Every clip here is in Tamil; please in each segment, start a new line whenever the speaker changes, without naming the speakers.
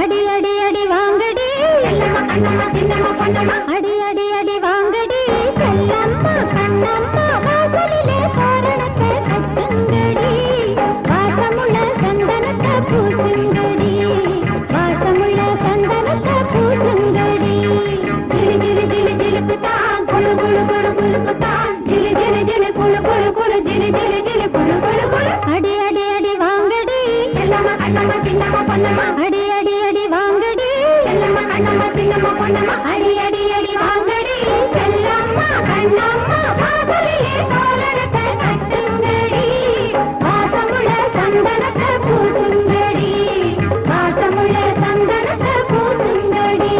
அடி அடி அடி வாங்கடி அடி அடி அடி வாங்கடி செல்லம்மா கண்ணம்மா வாசலிலே தோரணத்தை கட்டுங்கடி வாசமுள்ள சந்தனத்தை பூசுங்கடி வாசமுள்ள சந்தனத்தை பூசுங்கடி ஜிலி ஜிலி ஜிலி ஜிலுக்கு தான் குளு குளு குளு குளுக்கு தான் ஜிலி ஜிலி ஜிலி குளு குளு குளு ஜிலி ஜிலி ஜிலி குளு குளு குளு அடி அடி அடி வாங்கடி செல்லம்மா கண்ணம்மா சின்னம்மா பொன்னம்மா அடி அடி அடி வாங்கடி செல்லம்மா கண்ணம்மா சின்னம்மா பொன்னம்மா அடி அடி அடி வாங்கடி செல்லம்மா கண்ணம்மா வாசலிலே தோரணத்தை கட்டுங்கடி வாசமுள்ள சந்தனத்தை பூசுங்கடி வாசமுள்ள சந்தனத்தை பூசுங்கடி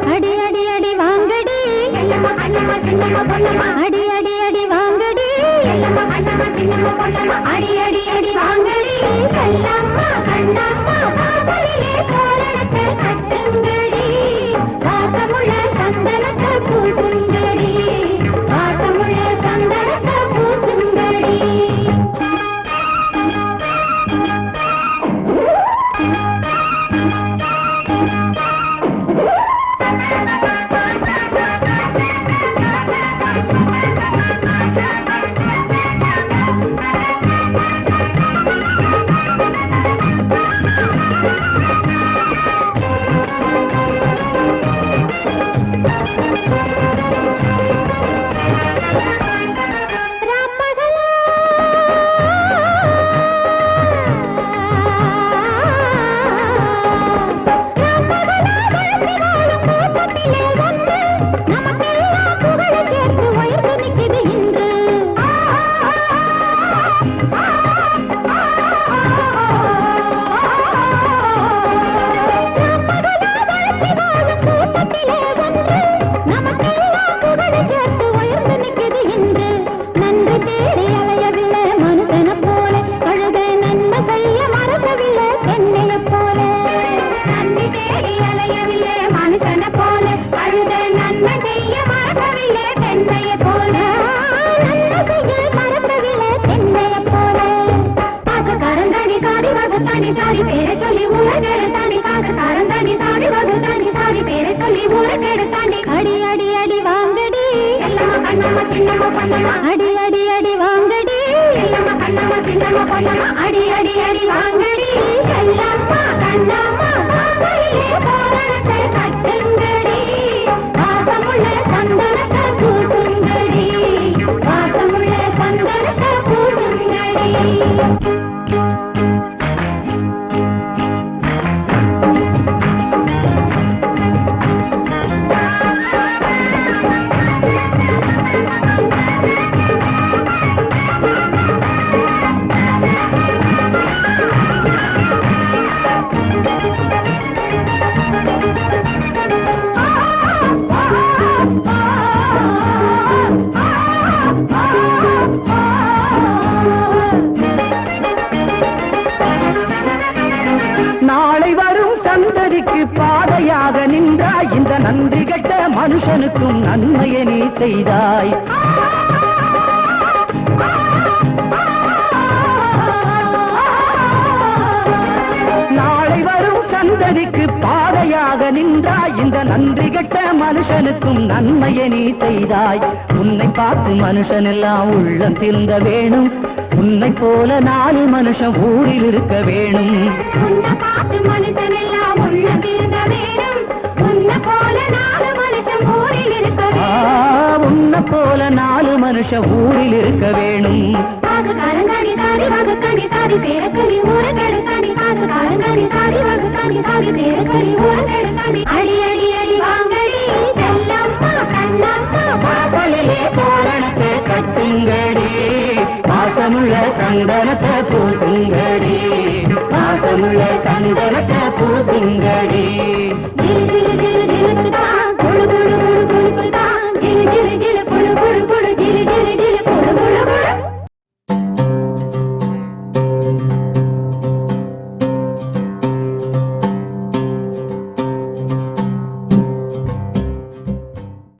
அடி அடி அடி வாங்கடி செல்லம்மா கண்ணம்மா சின்னம்மா பொன்னம்மா அடி அடி அடி வாங்கடி செல்லம்மா கண்ணம்மா சின்னம்மா பொன்னம்மா அடி அடி அடி வாங்கடி செல்லம்மா கண்ணம்மா வாசலிலே தோரணத்தை கட்டுங்கடி வாசமுள்ள சந்தனத்தை பூசுங்கடி வாசமுள்ள சந்தனத்தை பூசுங்கடி சாரி பேரை சொல்லி ஊரகெடுத்தாண்டி காசுக்காரந்தாண்டி சாடி வகுத்தாண்டி சாரி பேரை சொல்லி ஊரகெடுத்தாண்டி அடி அடி அடி வாங்கடி செல்லம்மா கண்ணம்மா சின்னம்மா பொன்னம்மா அடி அடி அடி வாங்கடி செல்லம்மா கண்ணம்மா சின்னம்மா பொன்னம்மா அடி அடி அடி வாங்கடி செல்லம்மா கண்ணம்மா வாசலிலே தோரணத்தை கட்டுங்கடி வாசமுள்ள சந்தனத்தை பூசுங்கடி வாசமுள்ள சந்தனத்தை பூசுங்கடி
சந்ததிக்கு பாதையாக நின்றாய் இந்த நன்றி கெட்ட மனுஷனுக்கும் நன்மையை நீ செய்தாய் நாளை வரும் சந்ததிக்கு பாதையாக நின்றாய் இந்த நன்றி கெட்ட மனுஷனுக்கும் நன்மையை நீ செய்தாய் உன்னை பார்த்து மனுஷன் எல்லாம் உள்ளம் திருந்த வேணும் உன்னை போல 4 மனுஷன் ஊரில் இருக்க வேணும்
உன்னை பார்த்து மனுஷன் எல்லாம் உள்ளம் திருந்த வேணும் உன்னை போல 4 மனுஷன் ஊரில் இருக்க வேணும்
உன்னை போல 4 மனுஷன் ஊரில் இருக்க வேணும்
காசுகாரங்காடி சாதி வகுக்காடி சாதி பேர சொல்லி ஊரை கெடுக்காடி காசுகாரங்காடி சாதி வகுக்காடி சாதி பேர சொல்லி ஊரை கெடுக்காடி அடி அடி அடி வாங்கடி செல்லம்மா கண்ணம்மா
வாசலிலே தோரணத்தை கட்டுங்கடி வாசமுள்ள சந்தனத்தை பூசுங்கடி வாசமுள்ள சந்தனத்தை பூசுங்கடி